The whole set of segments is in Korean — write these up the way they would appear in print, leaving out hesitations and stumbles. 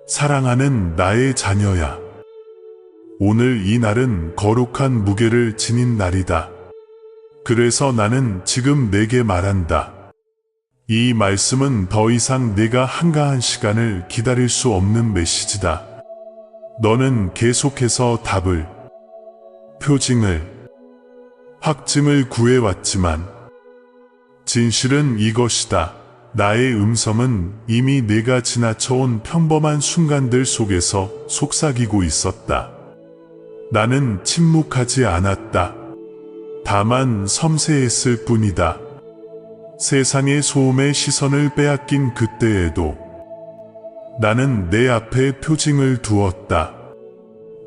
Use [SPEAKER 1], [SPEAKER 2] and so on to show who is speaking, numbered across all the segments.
[SPEAKER 1] 사랑하는 나의 자녀야. 오늘 이 날은 거룩한 무게를 지닌 날이다. 그래서 나는 지금 내게 말한다. 이 말씀은 더 이상 내가 한가한 시간을 기다릴 수 없는 메시지다. 너는 계속해서 답을, 표징을, 확증을 구해왔지만 진실은 이것이다. 나의 음성은 이미 내가 지나쳐온 평범한 순간들 속에서 속삭이고 있었다. 나는 침묵하지 않았다. 다만 섬세했을 뿐이다. 세상의 소음의 시선을 빼앗긴 그때에도 나는 내 앞에 표징을 두었다.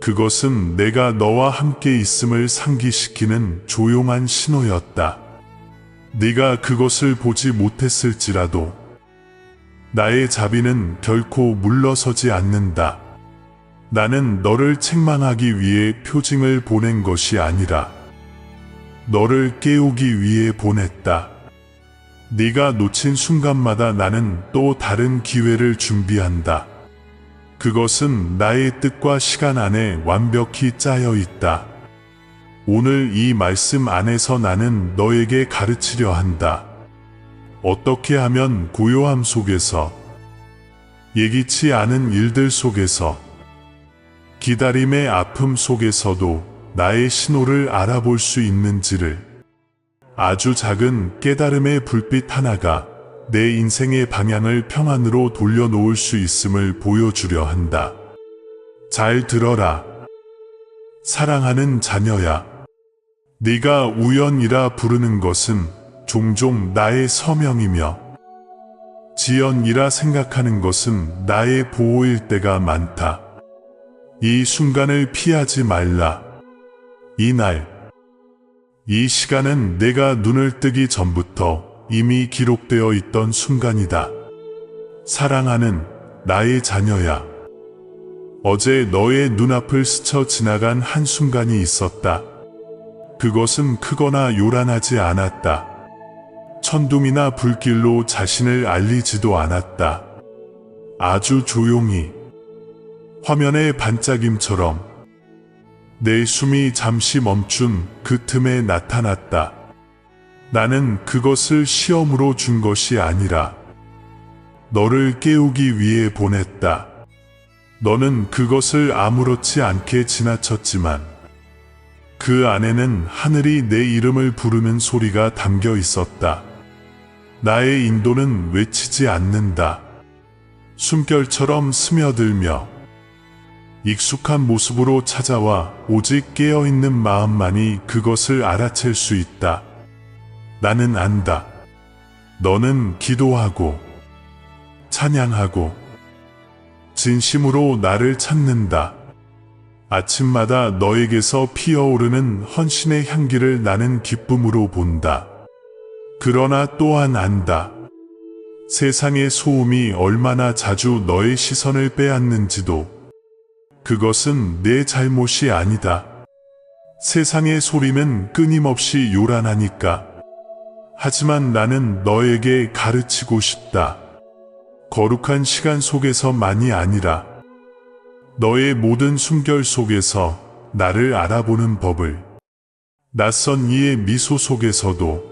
[SPEAKER 1] 그것은 내가 너와 함께 있음을 상기시키는 조용한 신호였다. 네가 그것을 보지 못했을지라도 나의 자비는 결코 물러서지 않는다. 나는 너를 책망하기 위해 표징을 보낸 것이 아니라 너를 깨우기 위해 보냈다. 네가 놓친 순간마다 나는 또 다른 기회를 준비한다. 그것은 나의 뜻과 시간 안에 완벽히 짜여 있다. 오늘 이 말씀 안에서 나는 너에게 가르치려 한다. 어떻게 하면 고요함 속에서, 예기치 않은 일들 속에서, 기다림의 아픔 속에서도 나의 신호를 알아볼 수 있는지를. 아주 작은 깨달음의 불빛 하나가 내 인생의 방향을 평안으로 돌려놓을 수 있음을 보여주려 한다. 잘 들어라. 사랑하는 자녀야. 네가 우연이라 부르는 것은 종종 나의 서명이며 지연이라 생각하는 것은 나의 보호일 때가 많다. 이 순간을 피하지 말라. 이 날, 이 시간은 내가 눈을 뜨기 전부터 이미 기록되어 있던 순간이다. 사랑하는 나의 자녀야. 어제 너의 눈앞을 스쳐 지나간 한순간이 있었다. 그것은 크거나 요란하지 않았다. 천둥이나 불길로 자신을 알리지도 않았다. 아주 조용히, 화면의 반짝임처럼 내 숨이 잠시 멈춘 그 틈에 나타났다. 나는 그것을 시험으로 준 것이 아니라 너를 깨우기 위해 보냈다. 너는 그것을 아무렇지 않게 지나쳤지만 그 안에는 하늘이 내 이름을 부르는 소리가 담겨 있었다. 나의 인도는 외치지 않는다. 숨결처럼 스며들며 익숙한 모습으로 찾아와 오직 깨어있는 마음만이 그것을 알아챌 수 있다. 나는 안다. 너는 기도하고 찬양하고 진심으로 나를 찾는다. 아침마다 너에게서 피어오르는 헌신의 향기를 나는 기쁨으로 본다. 그러나 또한 안다. 세상의 소음이 얼마나 자주 너의 시선을 빼앗는지도 그것은 내 잘못이 아니다. 세상의 소리는 끊임없이 요란하니까. 하지만 나는 너에게 가르치고 싶다. 거룩한 시간 속에서만이 아니라 너의 모든 숨결 속에서 나를 알아보는 법을. 낯선 이의 미소 속에서도,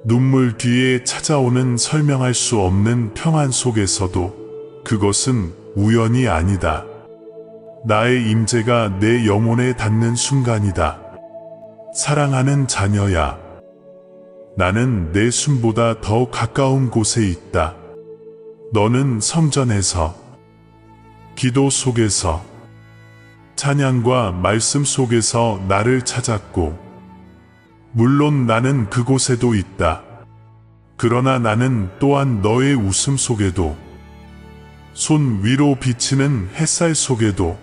[SPEAKER 1] 눈물 뒤에 찾아오는 설명할 수 없는 평안 속에서도 그것은 우연이 아니다. 나의 임재가 내 영혼에 닿는 순간이다. 사랑하는 자녀야. 나는 내 숨보다 더 가까운 곳에 있다. 너는 성전에서, 기도 속에서, 찬양과 말씀 속에서 나를 찾았고, 물론 나는 그곳에도 있다. 그러나 나는 또한 너의 웃음 속에도, 손 위로 비치는 햇살 속에도,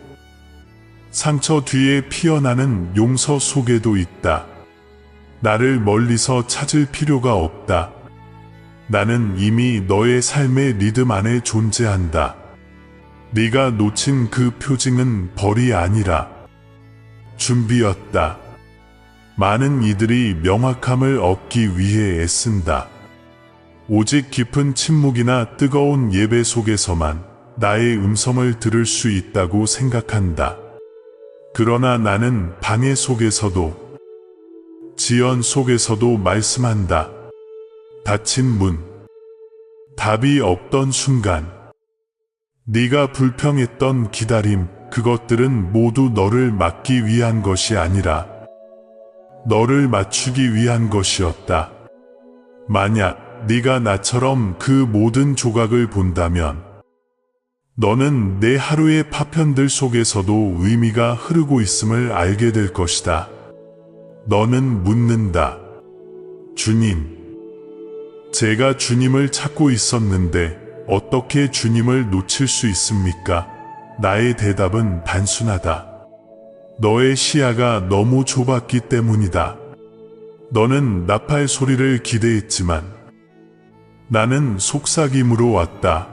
[SPEAKER 1] 상처 뒤에 피어나는 용서 속에도 있다. 나를 멀리서 찾을 필요가 없다. 나는 이미 너의 삶의 리듬 안에 존재한다. 네가 놓친 그 표징은 벌이 아니라 준비였다. 많은 이들이 명확함을 얻기 위해 애쓴다. 오직 깊은 침묵이나 뜨거운 예배 속에서만 나의 음성을 들을 수 있다고 생각한다. 그러나 나는 방해 속에서도, 지연 속에서도 말씀한다. 닫힌 문, 답이 없던 순간, 네가 불평했던 기다림, 그것들은 모두 너를 막기 위한 것이 아니라 너를 맞추기 위한 것이었다. 만약 네가 나처럼 그 모든 조각을 본다면 너는 내 하루의 파편들 속에서도 의미가 흐르고 있음을 알게 될 것이다. 너는 묻는다. 주님, 제가 주님을 찾고 있었는데 어떻게 주님을 놓칠 수 있습니까? 나의 대답은 단순하다. 너의 시야가 너무 좁았기 때문이다. 너는 나팔 소리를 기대했지만 나는 속삭임으로 왔다.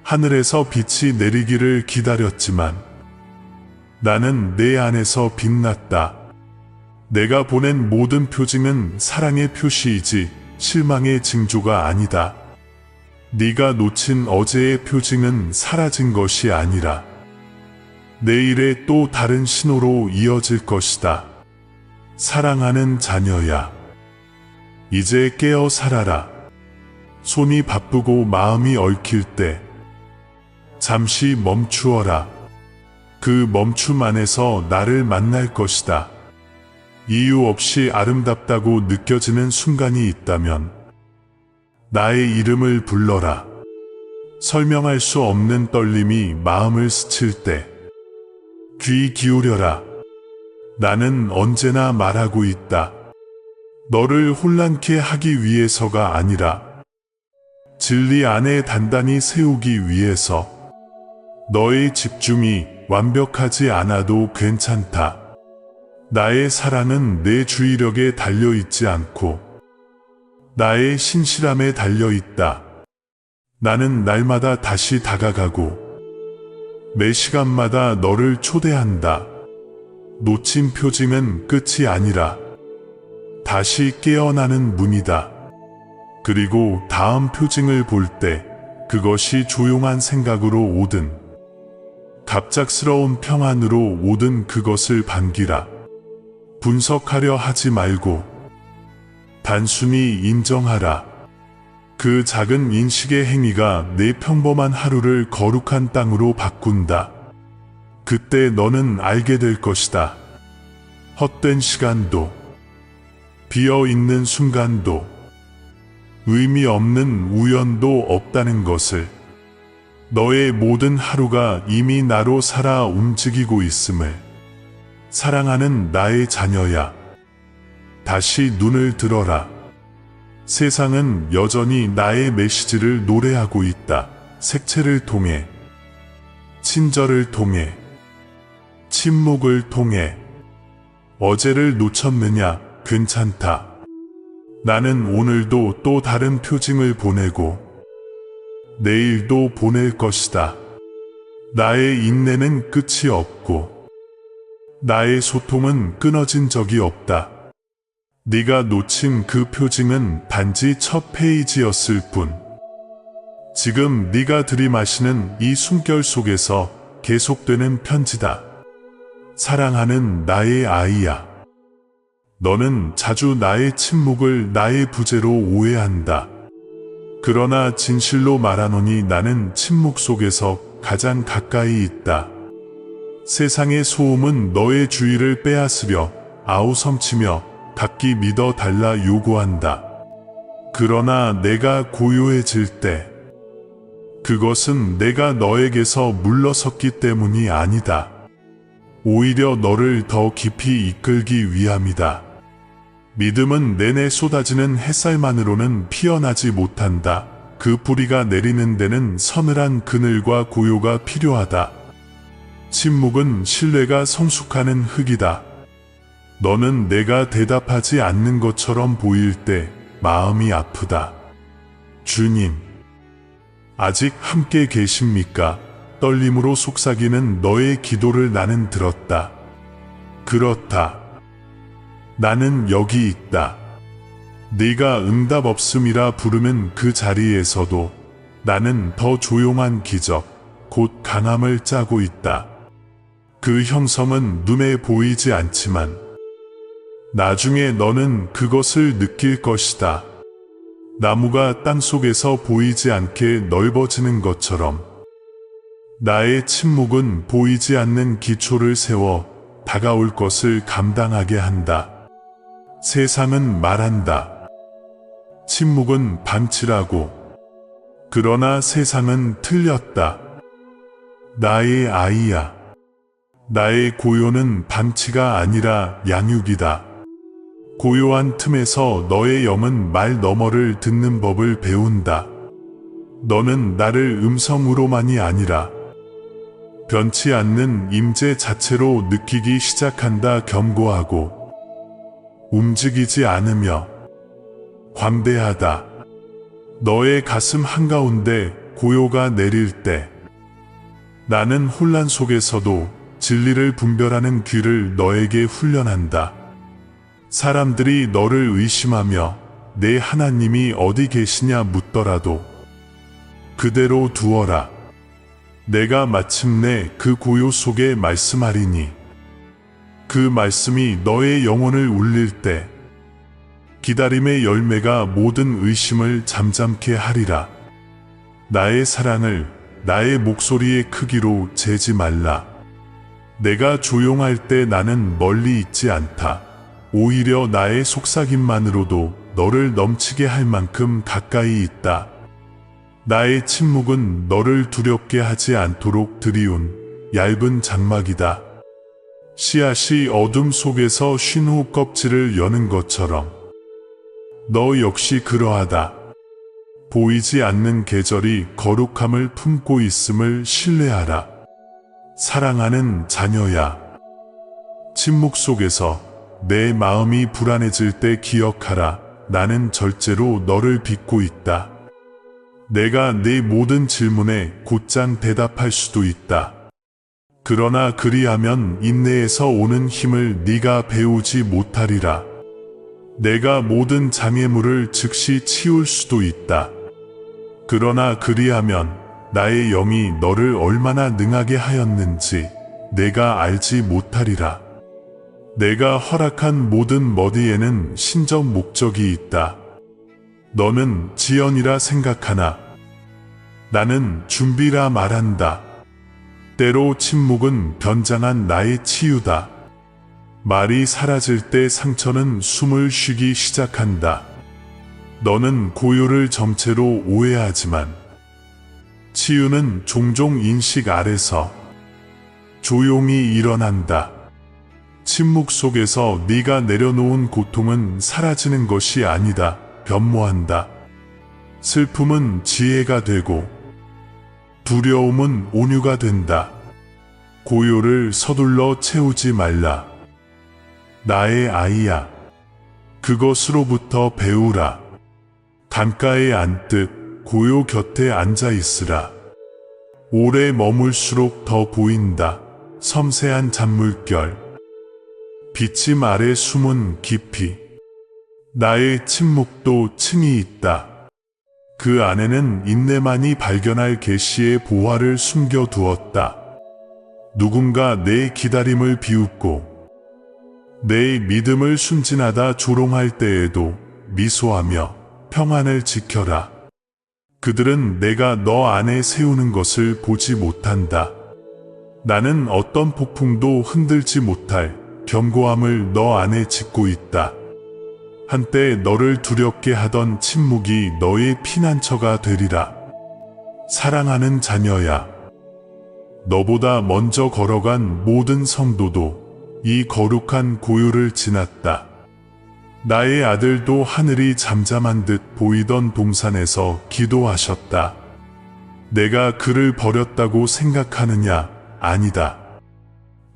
[SPEAKER 1] 하늘에서 빛이 내리기를 기다렸지만 나는 내 안에서 빛났다. 내가 보낸 모든 표징은 사랑의 표시이지 실망의 징조가 아니다. 네가 놓친 어제의 표징은 사라진 것이 아니라 내일의 또 다른 신호로 이어질 것이다. 사랑하는 자녀야, 이제 깨어 살아라. 손이 바쁘고 마음이 얽힐 때 잠시 멈추어라. 그 멈춤 안에서 나를 만날 것이다. 이유 없이 아름답다고 느껴지는 순간이 있다면 나의 이름을 불러라. 설명할 수 없는 떨림이 마음을 스칠 때 귀 기울여라. 나는 언제나 말하고 있다. 너를 혼란케 하기 위해서가 아니라 진리 안에 단단히 세우기 위해서. 너의 집중이 완벽하지 않아도 괜찮다. 나의 사랑은 내 주의력에 달려있지 않고 나의 신실함에 달려있다. 나는 날마다 다시 다가가고 매 시간마다 너를 초대한다. 놓친 표징은 끝이 아니라 다시 깨어나는 문이다. 그리고 다음 표징을 볼 때 그것이 조용한 생각으로 오든 갑작스러운 평안으로 오든 그것을 반기라. 분석하려 하지 말고 단순히 인정하라. 그 작은 인식의 행위가 내 평범한 하루를 거룩한 땅으로 바꾼다. 그때 너는 알게 될 것이다. 헛된 시간도, 비어있는 순간도, 의미 없는 우연도 없다는 것을. 너의 모든 하루가 이미 나로 살아 움직이고 있음을. 사랑하는 나의 자녀야, 다시 눈을 들어라. 세상은 여전히 나의 메시지를 노래하고 있다. 색채를 통해, 친절을 통해, 침묵을 통해. 어제를 놓쳤느냐? 괜찮다. 나는 오늘도 또 다른 표징을 보내고 내일도 보낼 것이다. 나의 인내는 끝이 없고 나의 소통은 끊어진 적이 없다. 네가 놓친 그 표징은 단지 첫 페이지였을 뿐. 지금 네가 들이마시는 이 숨결 속에서 계속되는 편지다. 사랑하는 나의 아이야. 너는 자주 나의 침묵을 나의 부재로 오해한다. 그러나 진실로 말하노니 나는 침묵 속에서 가장 가까이 있다. 세상의 소음은 너의 주의를 빼앗으려 아우성치며 각기 믿어 달라 요구한다. 그러나 내가 고요해질 때 그것은 내가 너에게서 물러섰기 때문이 아니다. 오히려 너를 더 깊이 이끌기 위함이다. 믿음은 내내 쏟아지는 햇살만으로는 피어나지 못한다. 그 뿌리가 내리는 데는 서늘한 그늘과 고요가 필요하다. 침묵은 신뢰가 성숙하는 흙이다. 너는 내가 대답하지 않는 것처럼 보일 때 마음이 아프다. 주님, 아직 함께 계십니까? 떨림으로 속삭이는 너의 기도를 나는 들었다. 그렇다. 나는 여기 있다. 네가 응답 없음이라 부르는 그 자리에서도 나는 더 조용한 기적, 곧 강함을 짜고 있다. 그 형성은 눈에 보이지 않지만 나중에 너는 그것을 느낄 것이다. 나무가 땅속에서 보이지 않게 넓어지는 것처럼 나의 침묵은 보이지 않는 기초를 세워 다가올 것을 감당하게 한다. 세상은 말한다. 침묵은 방치라고. 그러나 세상은 틀렸다. 나의 아이야. 나의 고요는 방치가 아니라 양육이다. 고요한 틈에서 너의 영은 말 너머를 듣는 법을 배운다. 너는 나를 음성으로만이 아니라 변치 않는 임재 자체로 느끼기 시작한다. 견고하고 움직이지 않으며 관대하다. 너의 가슴 한가운데 고요가 내릴 때 나는 혼란 속에서도 진리를 분별하는 귀를 너에게 훈련한다. 사람들이 너를 의심하며 내 하나님이 어디 계시냐 묻더라도 그대로 두어라. 내가 마침내 그 고요 속에 말씀하리니 그 말씀이 너의 영혼을 울릴 때 기다림의 열매가 모든 의심을 잠잠케 하리라. 나의 사랑을 나의 목소리의 크기로 재지 말라. 내가 조용할 때 나는 멀리 있지 않다. 오히려 나의 속삭임만으로도 너를 넘치게 할 만큼 가까이 있다. 나의 침묵은 너를 두렵게 하지 않도록 들이운 얇은 장막이다. 씨앗이 어둠 속에서 쉰 후 껍질을 여는 것처럼 너 역시 그러하다. 보이지 않는 계절이 거룩함을 품고 있음을 신뢰하라. 사랑하는 자녀야. 침묵 속에서 내 마음이 불안해질 때 기억하라. 나는 절제로 너를 빚고 있다. 내가 네 모든 질문에 곧장 대답할 수도 있다. 그러나 그리하면 인내에서 오는 힘을 네가 배우지 못하리라. 내가 모든 장애물을 즉시 치울 수도 있다. 그러나 그리하면 나의 영이 너를 얼마나 능하게 하였는지 내가 알지 못하리라. 내가 허락한 모든 머디에는 신적 목적이 있다. 너는 지연이라 생각하나 나는 준비라 말한다. 때로 침묵은 변장한 나의 치유다. 말이 사라질 때 상처는 숨을 쉬기 시작한다. 너는 고요를 정체로 오해하지만 치유는 종종 인식 아래서 조용히 일어난다. 침묵 속에서 네가 내려놓은 고통은 사라지는 것이 아니다. 변모한다. 슬픔은 지혜가 되고 두려움은 온유가 된다. 고요를 서둘러 채우지 말라. 나의 아이야. 그것으로부터 배우라. 강가에 앉듯 고요 곁에 앉아 있으라. 오래 머물수록 더 보인다. 섬세한 잔물결. 빛임 아래 숨은 깊이. 나의 침묵도 층이 있다. 그 안에는 인내만이 발견할 계시의 보화를 숨겨두었다. 누군가 내 기다림을 비웃고 내 믿음을 순진하다 조롱할 때에도 미소하며 평안을 지켜라. 그들은 내가 너 안에 세우는 것을 보지 못한다. 나는 어떤 폭풍도 흔들지 못할 견고함을 너 안에 짓고 있다. 한때 너를 두렵게 하던 침묵이 너의 피난처가 되리라. 사랑하는 자녀야. 너보다 먼저 걸어간 모든 성도도 이 거룩한 고요를 지났다. 나의 아들도 하늘이 잠잠한 듯 보이던 동산에서 기도하셨다. 내가 그를 버렸다고 생각하느냐? 아니다.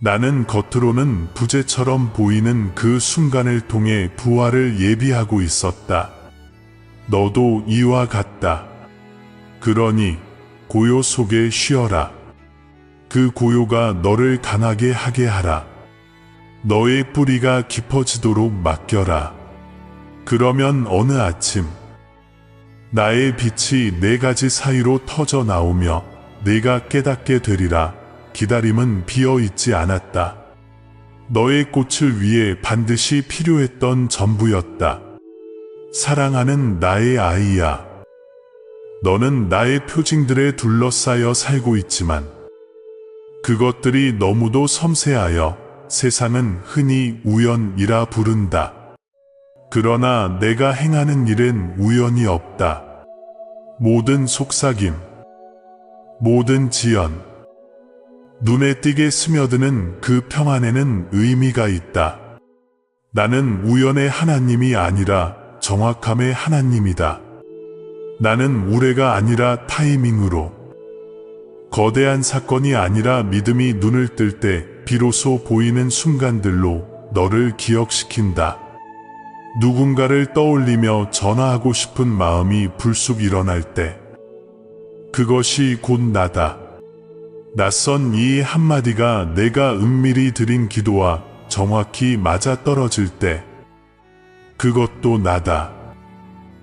[SPEAKER 1] 나는 겉으로는 부재처럼 보이는 그 순간을 통해 부활을 예비하고 있었다. 너도 이와 같다. 그러니 고요 속에 쉬어라. 그 고요가 너를 강하게 하게 하라. 너의 뿌리가 깊어지도록 맡겨라. 그러면 어느 아침 나의 빛이 네 가지 사이로 터져 나오며 내가 깨닫게 되리라. 기다림은 비어 있지 않았다. 너의 꽃을 위해 반드시 필요했던 전부였다. 사랑하는 나의 아이야. 너는 나의 표징들에 둘러싸여 살고 있지만 그것들이 너무도 섬세하여 세상은 흔히 우연이라 부른다. 그러나 내가 행하는 일엔 우연이 없다. 모든 속삭임, 모든 지연, 눈에 띄게 스며드는 그 평안에는 의미가 있다. 나는 우연의 하나님이 아니라 정확함의 하나님이다. 나는 우레가 아니라 타이밍으로, 거대한 사건이 아니라 믿음이 눈을 뜰 때 비로소 보이는 순간들로 너를 기억시킨다. 누군가를 떠올리며 전화하고 싶은 마음이 불쑥 일어날 때 그것이 곧 나다. 낯선 이 한마디가 내가 은밀히 드린 기도와 정확히 맞아떨어질 때 그것도 나다.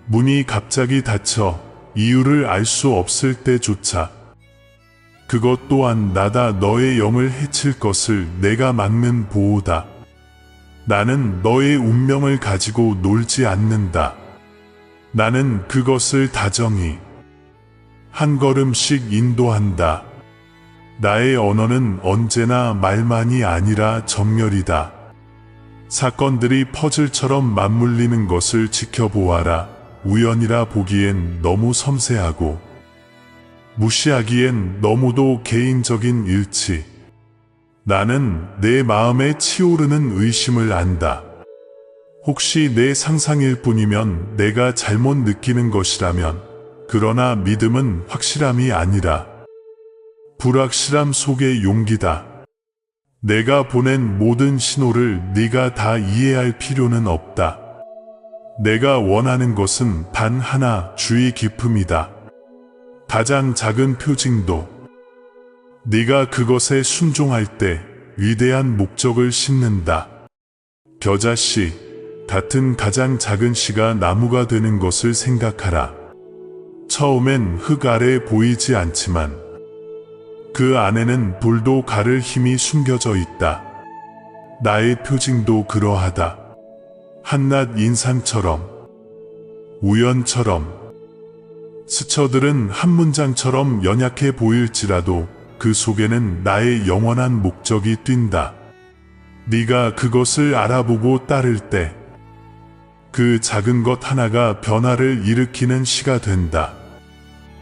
[SPEAKER 1] 문이 갑자기 닫혀 이유를 알 수 없을 때조차 그것 또한 나다. 너의 영을 해칠 것을 내가 막는 보호다. 나는 너의 운명을 가지고 놀지 않는다. 나는 그것을 다정히 한 걸음씩 인도한다. 나의 언어는 언제나 말만이 아니라 정렬이다. 사건들이 퍼즐처럼 맞물리는 것을 지켜보아라. 우연이라 보기엔 너무 섬세하고 무시하기엔 너무도 개인적인 일치. 나는 내 마음에 치오르는 의심을 안다. 혹시 내 상상일 뿐이면, 내가 잘못 느끼는 것이라면, 그러나 믿음은 확실함이 아니라 불확실함 속의 용기다. 내가 보낸 모든 신호를 네가 다 이해할 필요는 없다. 내가 원하는 것은 단 하나, 주의 기쁨이다. 가장 작은 표징도 네가 그것에 순종할 때 위대한 목적을 심는다. 겨자씨 같은 가장 작은 씨가 나무가 되는 것을 생각하라. 처음엔 흙 아래 보이지 않지만 그 안에는 돌도 가를 힘이 숨겨져 있다. 나의 표징도 그러하다. 한낱 인상처럼, 우연처럼, 스쳐들은 한 문장처럼 연약해 보일지라도 그 속에는 나의 영원한 목적이 뛴다. 네가 그것을 알아보고 따를 때 그 작은 것 하나가 변화를 일으키는 시가 된다.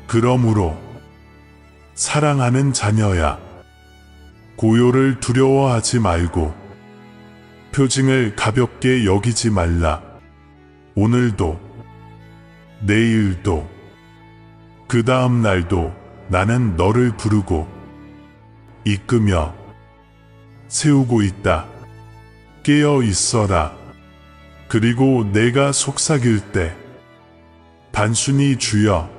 [SPEAKER 1] 그러므로 사랑하는 자녀야, 고요를 두려워하지 말고 표징을 가볍게 여기지 말라. 오늘도, 내일도, 그 다음 날도 나는 너를 부르고 이끄며 세우고 있다. 깨어 있어라. 그리고 내가 속삭일 때 단순히 주여,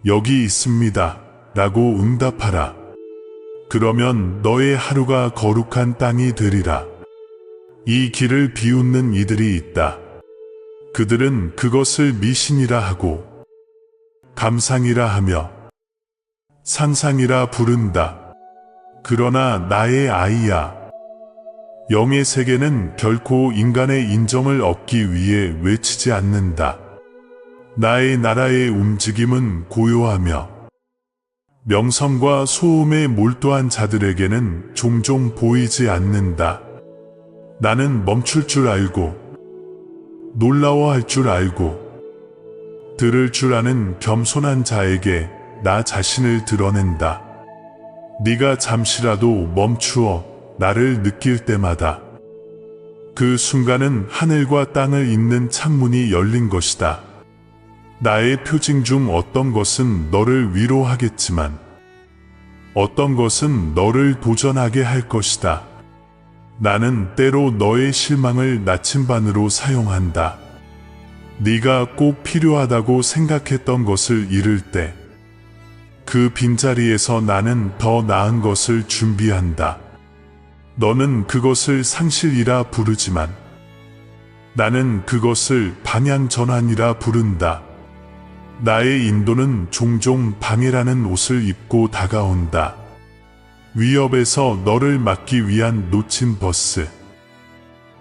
[SPEAKER 1] 여기 있습니다 라고 응답하라. 그러면 너의 하루가 거룩한 땅이 되리라. 이 길을 비웃는 이들이 있다. 그들은 그것을 미신이라 하고 감상이라 하며 상상이라 부른다. 그러나 나의 아이야, 영의 세계는 결코 인간의 인정을 얻기 위해 외치지 않는다. 나의 나라의 움직임은 고요하며 명성과 소음에 몰두한 자들에게는 종종 보이지 않는다. 나는 멈출 줄 알고 놀라워할 줄 알고 들을 줄 아는 겸손한 자에게 나 자신을 드러낸다. 네가 잠시라도 멈추어 나를 느낄 때마다 그 순간은 하늘과 땅을 잇는 창문이 열린 것이다. 나의 표징 중 어떤 것은 너를 위로하겠지만 어떤 것은 너를 도전하게 할 것이다. 나는 때로 너의 실망을 나침반으로 사용한다. 네가 꼭 필요하다고 생각했던 것을 잃을 때 그 빈자리에서 나는 더 나은 것을 준비한다. 너는 그것을 상실이라 부르지만 나는 그것을 방향 전환이라 부른다. 나의 인도는 종종 방해라는 옷을 입고 다가온다. 위협에서 너를 막기 위한 놓친 버스.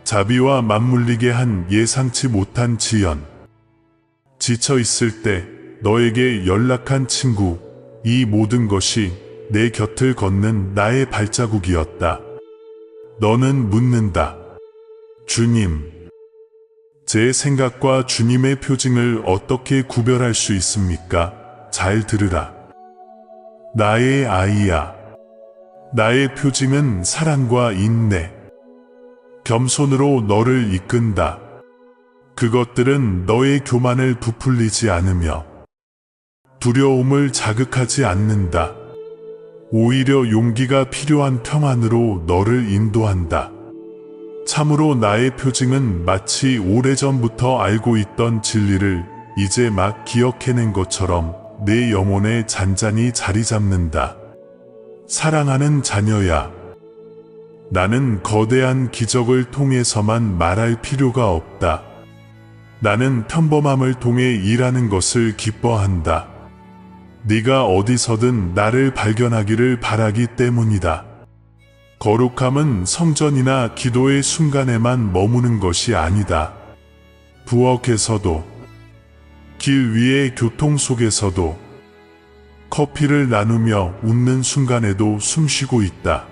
[SPEAKER 1] 자비와 맞물리게 한 예상치 못한 지연. 지쳐 있을 때 너에게 연락한 친구. 이 모든 것이 내 곁을 걷는 나의 발자국이었다. 너는 묻는다. 주님, 제 생각과 주님의 표징을 어떻게 구별할 수 있습니까? 잘 들으라. 나의 아이야. 나의 표징은 사랑과 인내, 겸손으로 너를 이끈다. 그것들은 너의 교만을 부풀리지 않으며 두려움을 자극하지 않는다. 오히려 용기가 필요한 평안으로 너를 인도한다. 참으로 나의 표징은 마치 오래전부터 알고 있던 진리를 이제 막 기억해낸 것처럼 내 영혼에 잔잔히 자리 잡는다. 사랑하는 자녀야, 나는 거대한 기적을 통해서만 말할 필요가 없다. 나는 평범함을 통해 일하는 것을 기뻐한다. 네가 어디서든 나를 발견하기를 바라기 때문이다. 거룩함은 성전이나 기도의 순간에만 머무는 것이 아니다. 부엌에서도, 길 위의 교통 속에서도, 커피를 나누며 웃는 순간에도 숨쉬고 있다.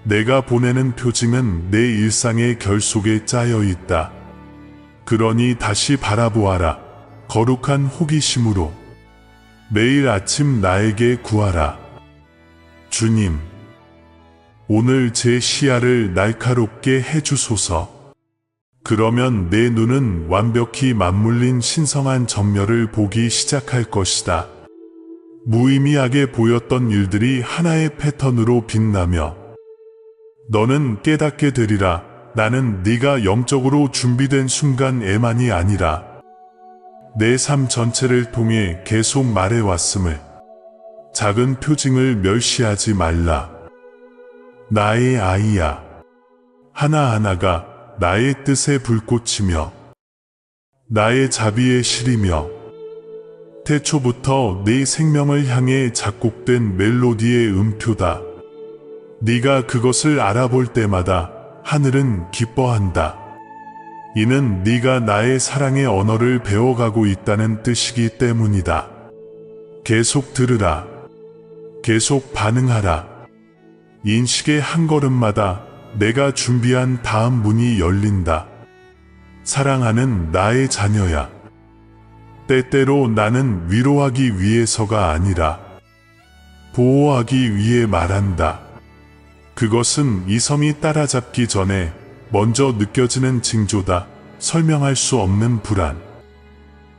[SPEAKER 1] 내가 보내는 표징은 내 일상의 결 속에 짜여 있다. 그러니 다시 바라보아라. 거룩한 호기심으로. 매일 아침 나에게 구하라. 주님, 오늘 제 시야를 날카롭게 해주소서. 그러면 내 눈은 완벽히 맞물린 신성한 전멸을 보기 시작할 것이다. 무의미하게 보였던 일들이 하나의 패턴으로 빛나며 너는 깨닫게 되리라. 나는 네가 영적으로 준비된 순간에만이 아니라 내 삶 전체를 통해 계속 말해왔음을. 작은 표징을 멸시하지 말라. 나의 아이야. 하나하나가 나의 뜻의 불꽃이며 나의 자비의 실이며 태초부터 네 생명을 향해 작곡된 멜로디의 음표다. 네가 그것을 알아볼 때마다 하늘은 기뻐한다. 이는 네가 나의 사랑의 언어를 배워가고 있다는 뜻이기 때문이다. 계속 들으라. 계속 반응하라. 인식의 한 걸음마다 내가 준비한 다음 문이 열린다. 사랑하는 나의 자녀야. 때때로 나는 위로하기 위해서가 아니라 보호하기 위해 말한다. 그것은 이성이 따라잡기 전에 먼저 느껴지는 징조다. 설명할 수 없는 불안,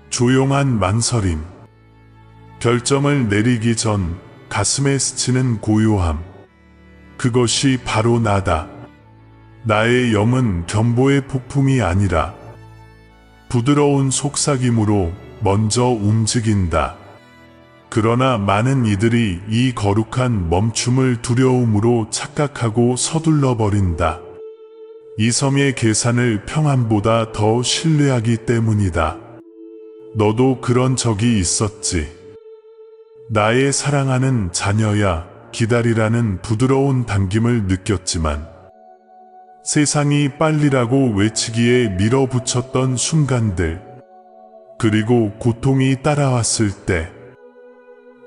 [SPEAKER 1] 조용한 망설임, 결정을 내리기 전 가슴에 스치는 고요함. 그것이 바로 나다. 나의 영은 경보의 폭풍이 아니라 부드러운 속삭임으로 먼저 움직인다. 그러나 많은 이들이 이 거룩한 멈춤을 두려움으로 착각하고 서둘러 버린다. 이성의 계산을 평안보다 더 신뢰하기 때문이다. 너도 그런 적이 있었지. 나의 사랑하는 자녀야, 기다리라는 부드러운 당김을 느꼈지만 세상이 빨리라고 외치기에 밀어붙였던 순간들, 그리고 고통이 따라왔을 때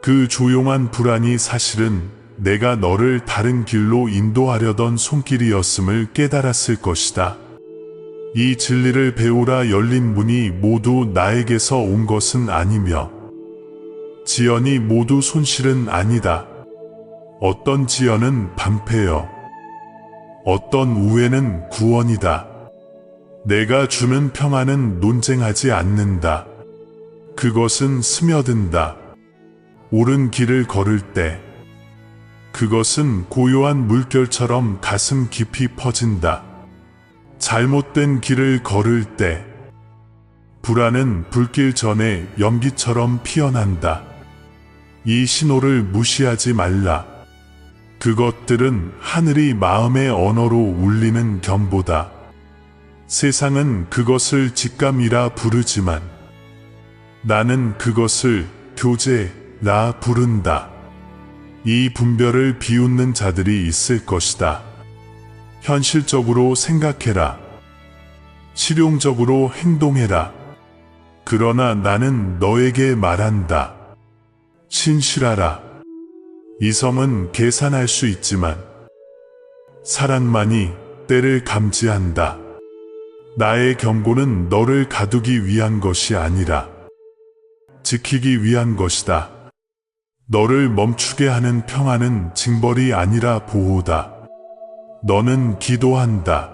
[SPEAKER 1] 그 조용한 불안이 사실은 내가 너를 다른 길로 인도하려던 손길이었음을 깨달았을 것이다. 이 진리를 배우라. 열린 문이 모두 나에게서 온 것은 아니며 지연이 모두 손실은 아니다. 어떤 지연은 방패여, 어떤 우애는 구원이다. 내가 주는 평안은 논쟁하지 않는다. 그것은 스며든다. 옳은 길을 걸을 때 그것은 고요한 물결처럼 가슴 깊이 퍼진다. 잘못된 길을 걸을 때 불안은 불길 전에 연기처럼 피어난다. 이 신호를 무시하지 말라. 그것들은 하늘이 마음의 언어로 울리는 경보다. 세상은 그것을 직감이라 부르지만 나는 그것을 교제라 부른다. 이 분별을 비웃는 자들이 있을 것이다. 현실적으로 생각해라. 실용적으로 행동해라. 그러나 나는 너에게 말한다. 신실하라. 이성은 계산할 수 있지만 사랑만이 때를 감지한다. 나의 경고는 너를 가두기 위한 것이 아니라 지키기 위한 것이다. 너를 멈추게 하는 평안은 징벌이 아니라 보호다. 너는 기도한다.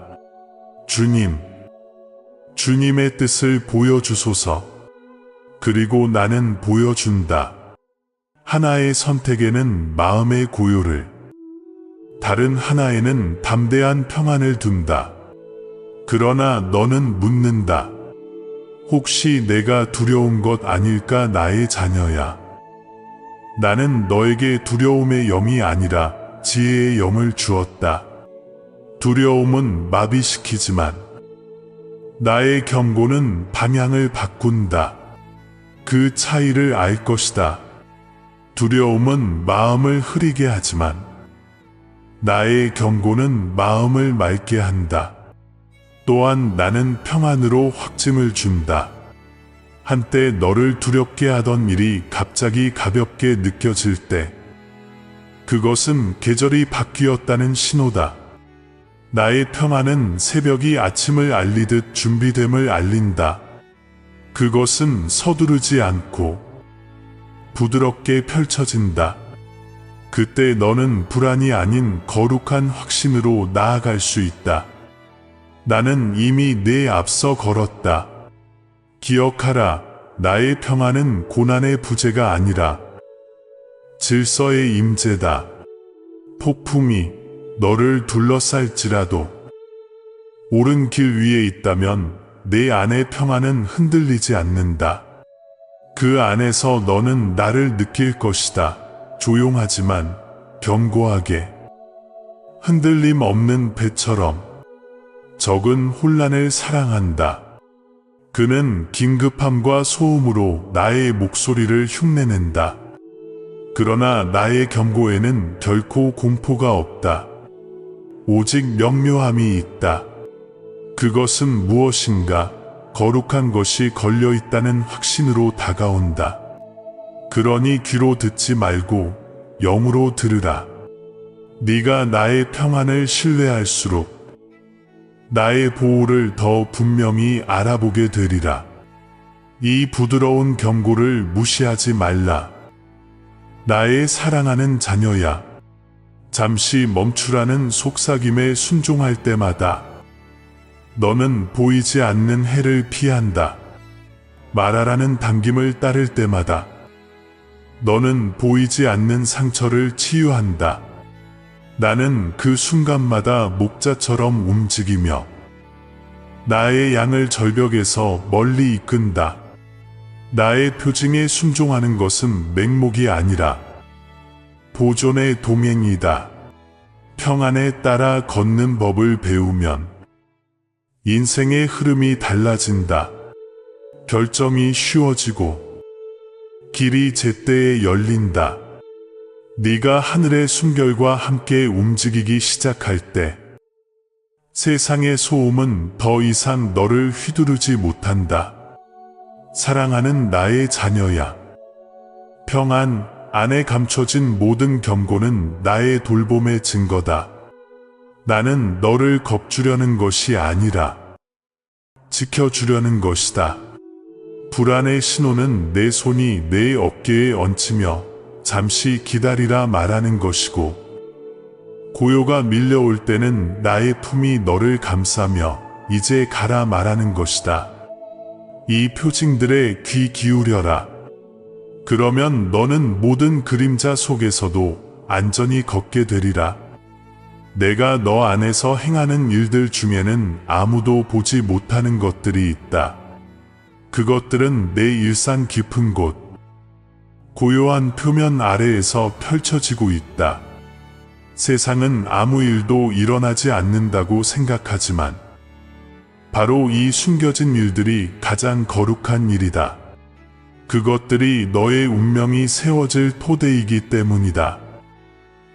[SPEAKER 1] 주님의 뜻을 보여주소서. 그리고 나는 보여준다. 하나의 선택에는 마음의 고요를, 다른 하나에는 담대한 평안을 둔다. 그러나 너는 묻는다. 혹시 내가 두려운 것 아닐까 나의 자녀야. 나는 너에게 두려움의 영이 아니라 지혜의 영을 주었다. 두려움은 마비시키지만 나의 경고는 방향을 바꾼다. 그 차이를 알 것이다. 두려움은 마음을 흐리게 하지만 나의 경고는 마음을 맑게 한다. 또한 나는 평안으로 확증을 준다. 한때 너를 두렵게 하던 일이 갑자기 가볍게 느껴질 때 그것은 계절이 바뀌었다는 신호다. 나의 평안은 새벽이 아침을 알리듯 준비됨을 알린다. 그것은 서두르지 않고 부드럽게 펼쳐진다. 그때 너는 불안이 아닌 거룩한 확신으로 나아갈 수 있다. 나는 이미 내 앞서 걸었다. 기억하라, 나의 평안은 고난의 부재가 아니라 질서의 임재다. 폭풍이 너를 둘러쌀지라도 옳은 길 위에 있다면 내 안의 평안은 흔들리지 않는다. 그 안에서 너는 나를 느낄 것이다. 조용하지만 견고하게, 흔들림 없는 배처럼. 적은 혼란을 사랑한다. 그는 긴급함과 소음으로 나의 목소리를 흉내낸다. 그러나 나의 경고에는 결코 공포가 없다. 오직 명료함이 있다. 그것은 무엇인가 거룩한 것이 걸려있다는 확신으로 다가온다. 그러니 귀로 듣지 말고 영으로 들으라. 네가 나의 평안을 신뢰할수록 나의 보호를 더 분명히 알아보게 되리라. 이 부드러운 경고를 무시하지 말라. 나의 사랑하는 자녀야. 잠시 멈추라는 속삭임에 순종할 때마다 너는 보이지 않는 해를 피한다. 말하라는 당김을 따를 때마다 너는 보이지 않는 상처를 치유한다. 나는 그 순간마다 목자처럼 움직이며 나의 양을 절벽에서 멀리 이끈다. 나의 표징에 순종하는 것은 맹목이 아니라 보존의 동행이다. 평안에 따라 걷는 법을 배우면 인생의 흐름이 달라진다. 결정이 쉬워지고 길이 제때에 열린다. 네가 하늘의 숨결과 함께 움직이기 시작할 때 세상의 소음은 더 이상 너를 휘두르지 못한다. 사랑하는 나의 자녀야. 평안 안에 감춰진 모든 경고는 나의 돌봄의 증거다. 나는 너를 겁주려는 것이 아니라 지켜주려는 것이다. 불안의 신호는 내 손이 내 어깨에 얹히며 잠시 기다리라 말하는 것이고, 고요가 밀려올 때는 나의 품이 너를 감싸며 이제 가라 말하는 것이다. 이 표징들에 귀 기울여라. 그러면 너는 모든 그림자 속에서도 안전히 걷게 되리라. 내가 너 안에서 행하는 일들 중에는 아무도 보지 못하는 것들이 있다. 그것들은 내 일상 깊은 곳, 고요한 표면 아래에서 펼쳐지고 있다. 세상은 아무 일도 일어나지 않는다고 생각하지만 바로 이 숨겨진 일들이 가장 거룩한 일이다. 그것들이 너의 운명이 세워질 토대이기 때문이다.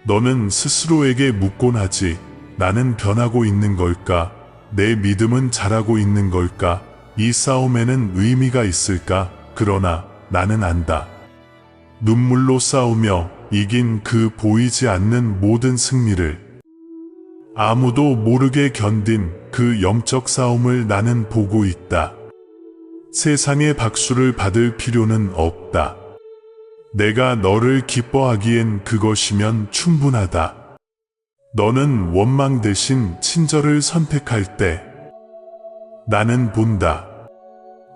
[SPEAKER 1] 너는 스스로에게 묻곤 하지. 나는 변하고 있는 걸까? 내 믿음은 자라고 있는 걸까? 이 싸움에는 의미가 있을까? 그러나 나는 안다. 눈물로 싸우며 이긴 그 보이지 않는 모든 승리를, 아무도 모르게 견딘 그 영적 싸움을 나는 보고 있다. 세상의 박수를 받을 필요는 없다. 내가 너를 기뻐하기엔 그것이면 충분하다. 너는 원망 대신 친절을 선택할 때 나는 본다.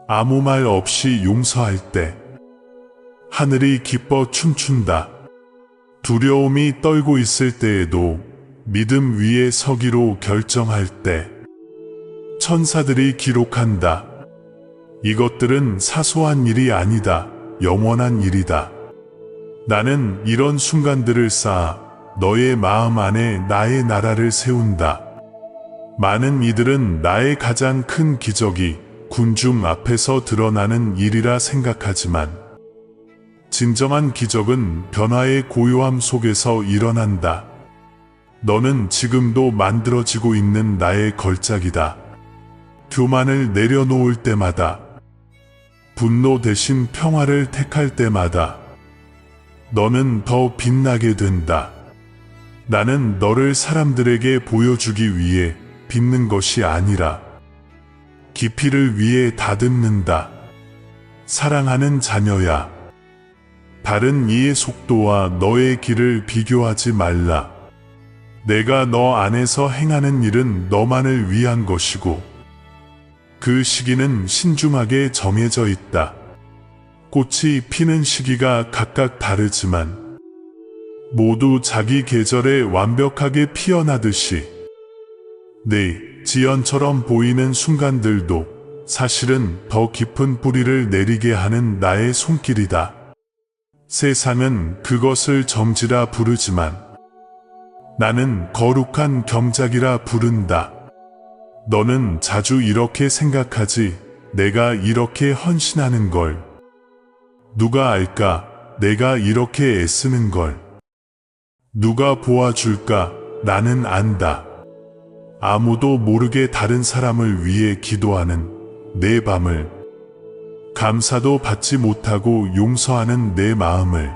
[SPEAKER 1] 아무 말 없이 용서할 때 하늘이 기뻐 춤춘다. 두려움이 떨고 있을 때에도 믿음 위에 서기로 결정할 때 천사들이 기록한다. 이것들은 사소한 일이 아니다. 영원한 일이다. 나는 이런 순간들을 쌓아 너의 마음 안에 나의 나라를 세운다. 많은 이들은 나의 가장 큰 기적이 군중 앞에서 드러나는 일이라 생각하지만 진정한 기적은 변화의 고요함 속에서 일어난다. 너는 지금도 만들어지고 있는 나의 걸작이다. 교만을 내려놓을 때마다, 분노 대신 평화를 택할 때마다 너는 더 빛나게 된다. 나는 너를 사람들에게 보여주기 위해 빚는 것이 아니라 깊이를 위해 다듬는다. 사랑하는 자녀야, 다른 이의 속도와 너의 길을 비교하지 말라. 내가 너 안에서 행하는 일은 너만을 위한 것이고 그 시기는 신중하게 정해져 있다. 꽃이 피는 시기가 각각 다르지만 모두 자기 계절에 완벽하게 피어나듯이 네 지연처럼 보이는 순간들도 사실은 더 깊은 뿌리를 내리게 하는 나의 손길이다. 세상은 그것을 점지라 부르지만 나는 거룩한 경작이라 부른다. 너는 자주 이렇게 생각하지. 내가 이렇게 헌신하는 걸 누가 알까? 내가 이렇게 애쓰는 걸 누가 보아줄까? 나는 안다. 아무도 모르게 다른 사람을 위해 기도하는 내 밤을, 감사도 받지 못하고 용서하는 내 마음을,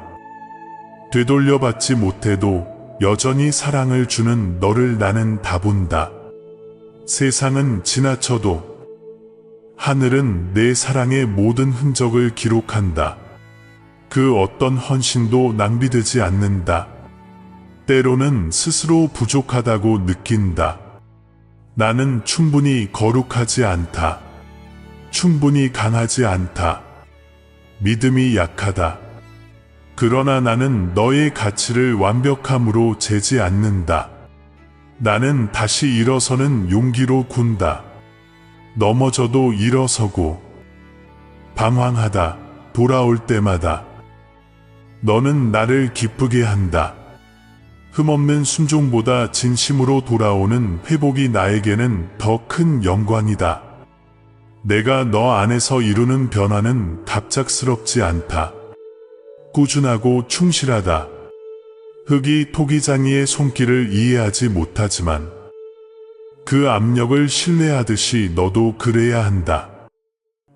[SPEAKER 1] 되돌려받지 못해도 여전히 사랑을 주는 너를 나는 다 본다. 세상은 지나쳐도 하늘은 내 사랑의 모든 흔적을 기록한다. 그 어떤 헌신도 낭비되지 않는다. 때로는 스스로 부족하다고 느낀다. 나는 충분히 거룩하지 않다. 충분히 강하지 않다. 믿음이 약하다. 그러나 나는 너의 가치를 완벽함으로 재지 않는다. 나는 다시 일어서는 용기로 군다. 넘어져도 일어서고 방황하다 돌아올 때마다 너는 나를 기쁘게 한다. 흠없는 순종보다 진심으로 돌아오는 회복이 나에게는 더 큰 영광이다. 내가 너 안에서 이루는 변화는 갑작스럽지 않다. 꾸준하고 충실하다. 흙이 토기장이의 손길을 이해하지 못하지만 그 압력을 신뢰하듯이 너도 그래야 한다.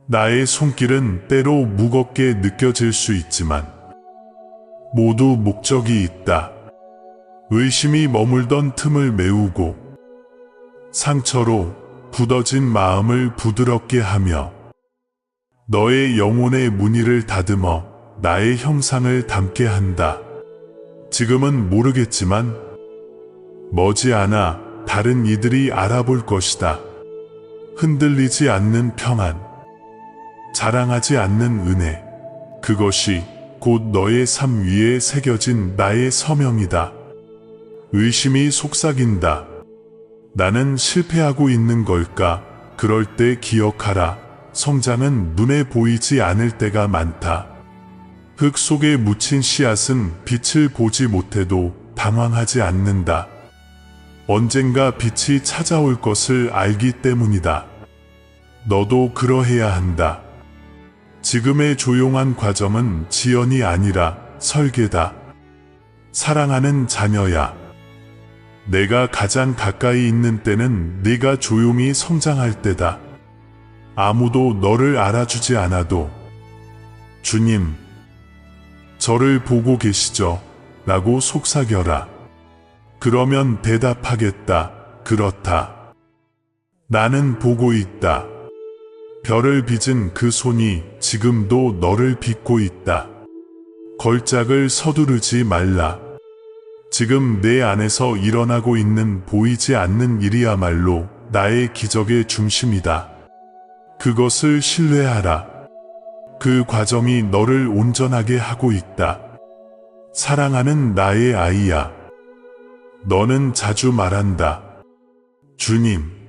[SPEAKER 1] 나의 손길은 때로 무겁게 느껴질 수 있지만 모두 목적이 있다. 의심이 머물던 틈을 메우고 상처로 굳어진 마음을 부드럽게 하며 너의 영혼의 무늬를 다듬어 나의 형상을 담게 한다. 지금은 모르겠지만 머지않아 다른 이들이 알아볼 것이다. 흔들리지 않는 평안, 자랑하지 않는 은혜, 그것이 곧 너의 삶 위에 새겨진 나의 서명이다. 의심이 속삭인다. 나는 실패하고 있는 걸까? 그럴 때 기억하라. 성장은 눈에 보이지 않을 때가 많다. 흙 속에 묻힌 씨앗은 빛을 보지 못해도 당황하지 않는다. 언젠가 빛이 찾아올 것을 알기 때문이다. 너도 그러해야 한다. 지금의 조용한 과정은 지연이 아니라 설계다. 사랑하는 자녀야. 내가 가장 가까이 있는 때는 네가 조용히 성장할 때다. 아무도 너를 알아주지 않아도 주님, 저를 보고 계시죠? 라고 속삭여라. 그러면 대답하겠다. 그렇다. 나는 보고 있다. 별을 빚은 그 손이 지금도 너를 빚고 있다. 걸작을 서두르지 말라. 지금 내 안에서 일어나고 있는 보이지 않는 일이야말로 나의 기적의 중심이다. 그것을 신뢰하라. 그 과정이 너를 온전하게 하고 있다. 사랑하는 나의 아이야. 너는 자주 말한다. 주님,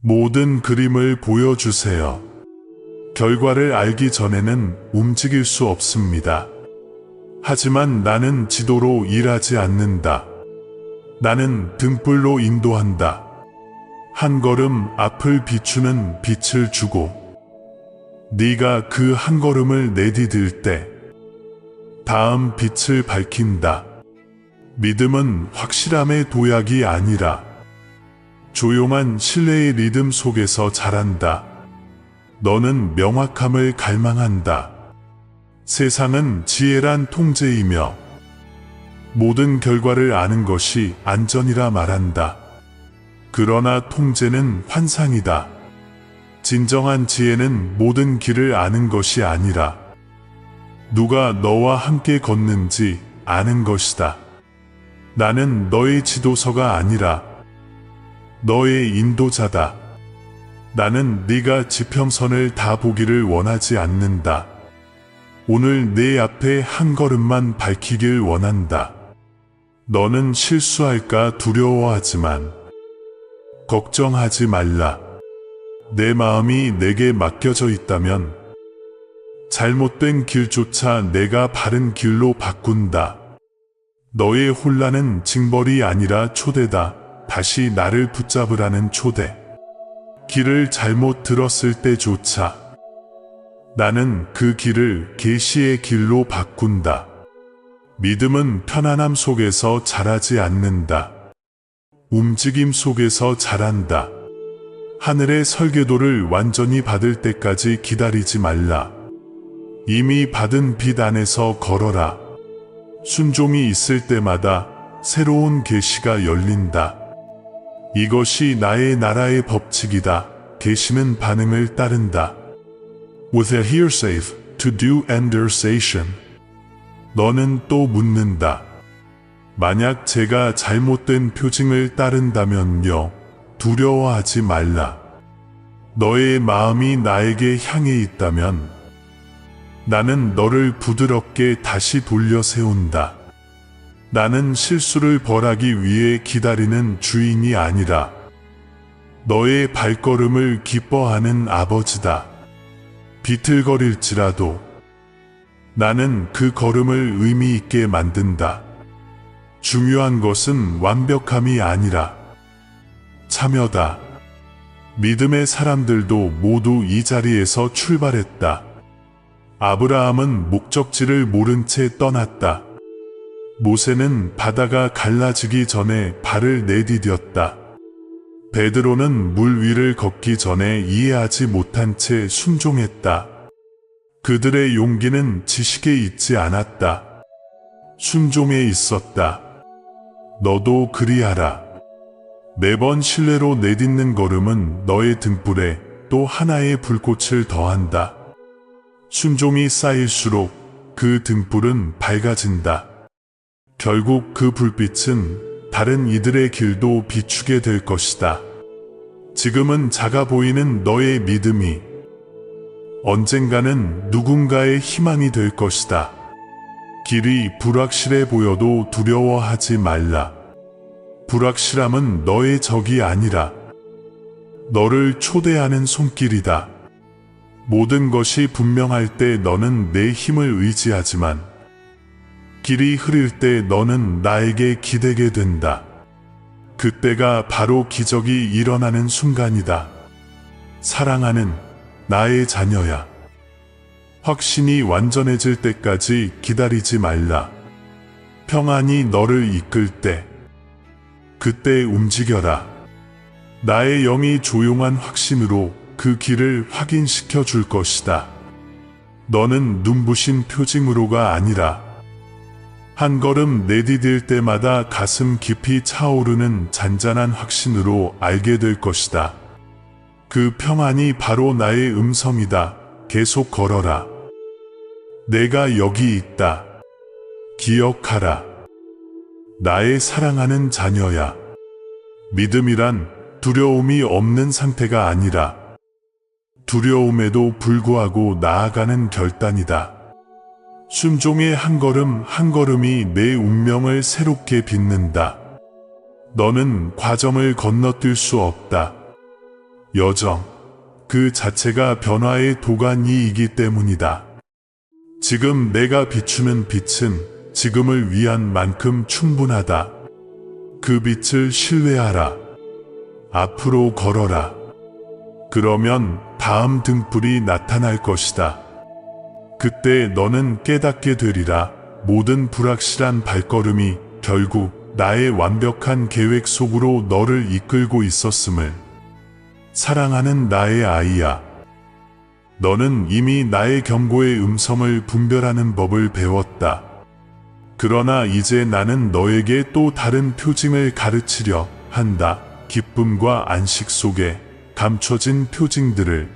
[SPEAKER 1] 모든 그림을 보여주세요. 결과를 알기 전에는 움직일 수 없습니다. 하지만 나는 지도로 일하지 않는다. 나는 등불로 인도한다. 한 걸음 앞을 비추는 빛을 주고 네가 그 한 걸음을 내디딜 때 다음 빛을 밝힌다. 믿음은 확실함의 도약이 아니라 조용한 신뢰의 리듬 속에서 자란다. 너는 명확함을 갈망한다. 세상은 지혜란 통제이며 모든 결과를 아는 것이 안전이라 말한다. 그러나 통제는 환상이다. 진정한 지혜는 모든 길을 아는 것이 아니라 누가 너와 함께 걷는지 아는 것이다. 나는 너의 지도서가 아니라 너의 인도자다. 나는 네가 지평선을 다 보기를 원하지 않는다. 오늘 내 앞에 한 걸음만 밝히길 원한다. 너는 실수할까 두려워하지만 걱정하지 말라. 내 마음이 내게 맡겨져 있다면 잘못된 길조차 내가 바른 길로 바꾼다. 너의 혼란은 징벌이 아니라 초대다. 다시 나를 붙잡으라는 초대. 길을 잘못 들었을 때조차 나는 그 길을 계시의 길로 바꾼다. 믿음은 편안함 속에서 자라지 않는다. 움직임 속에서 자란다. 하늘의 설계도를 완전히 받을 때까지 기다리지 말라. 이미 받은 빛 안에서 걸어라. 순종이 있을 때마다 새로운 계시가 열린다. 이것이 나의 나라의 법칙이다. 계시는 반응을 따른다. With a hearsay to do conversation. 너는 또 묻는다. 만약 제가 잘못된 표징을 따른다면요. 두려워하지 말라. 너의 마음이 나에게 향해 있다면 나는 너를 부드럽게 다시 돌려 세운다. 나는 실수를 벌하기 위해 기다리는 주인이 아니라 너의 발걸음을 기뻐하는 아버지다. 비틀거릴지라도 나는 그 걸음을 의미 있게 만든다. 중요한 것은 완벽함이 아니라 참여다. 믿음의 사람들도 모두 이 자리에서 출발했다. 아브라함은 목적지를 모른 채 떠났다. 모세는 바다가 갈라지기 전에 발을 내디뎠다. 베드로는 물 위를 걷기 전에 이해하지 못한 채 순종했다. 그들의 용기는 지식에 있지 않았다. 순종에 있었다. 너도 그리하라. 매번 신뢰로 내딛는 걸음은 너의 등불에 또 하나의 불꽃을 더한다. 순종이 쌓일수록 그 등불은 밝아진다. 결국 그 불빛은 다른 이들의 길도 비추게 될 것이다. 지금은 작아 보이는 너의 믿음이 언젠가는 누군가의 희망이 될 것이다. 길이 불확실해 보여도 두려워하지 말라. 불확실함은 너의 적이 아니라 너를 초대하는 손길이다. 모든 것이 분명할 때 너는 내 힘을 의지하지만 길이 흐릴 때 너는 나에게 기대게 된다. 그때가 바로 기적이 일어나는 순간이다. 사랑하는 나의 자녀야. 확신이 완전해질 때까지 기다리지 말라. 평안이 너를 이끌 때, 그때 움직여라. 나의 영이 조용한 확신으로 그 길을 확인시켜 줄 것이다. 너는 눈부신 표징으로가 아니라 한 걸음 내디딜 때마다 가슴 깊이 차오르는 잔잔한 확신으로 알게 될 것이다. 그 평안이 바로 나의 음성이다. 계속 걸어라. 내가 여기 있다. 기억하라. 나의 사랑하는 자녀야. 믿음이란 두려움이 없는 상태가 아니라 두려움에도 불구하고 나아가는 결단이다. 순종의 한 걸음 한 걸음이 내 운명을 새롭게 빚는다. 너는 과정을 건너뛸 수 없다. 여정, 그 자체가 변화의 도가니이기 때문이다. 지금 내가 비추는 빛은 지금을 위한 만큼 충분하다. 그 빛을 신뢰하라. 앞으로 걸어라. 그러면 다음 등불이 나타날 것이다. 그때 너는 깨닫게 되리라. 모든 불확실한 발걸음이 결국 나의 완벽한 계획 속으로 너를 이끌고 있었음을. 사랑하는 나의 아이야. 너는 이미 나의 경고의 음성을 분별하는 법을 배웠다. 그러나 이제 나는 너에게 또 다른 표징을 가르치려 한다. 기쁨과 안식 속에 감춰진 표징들을.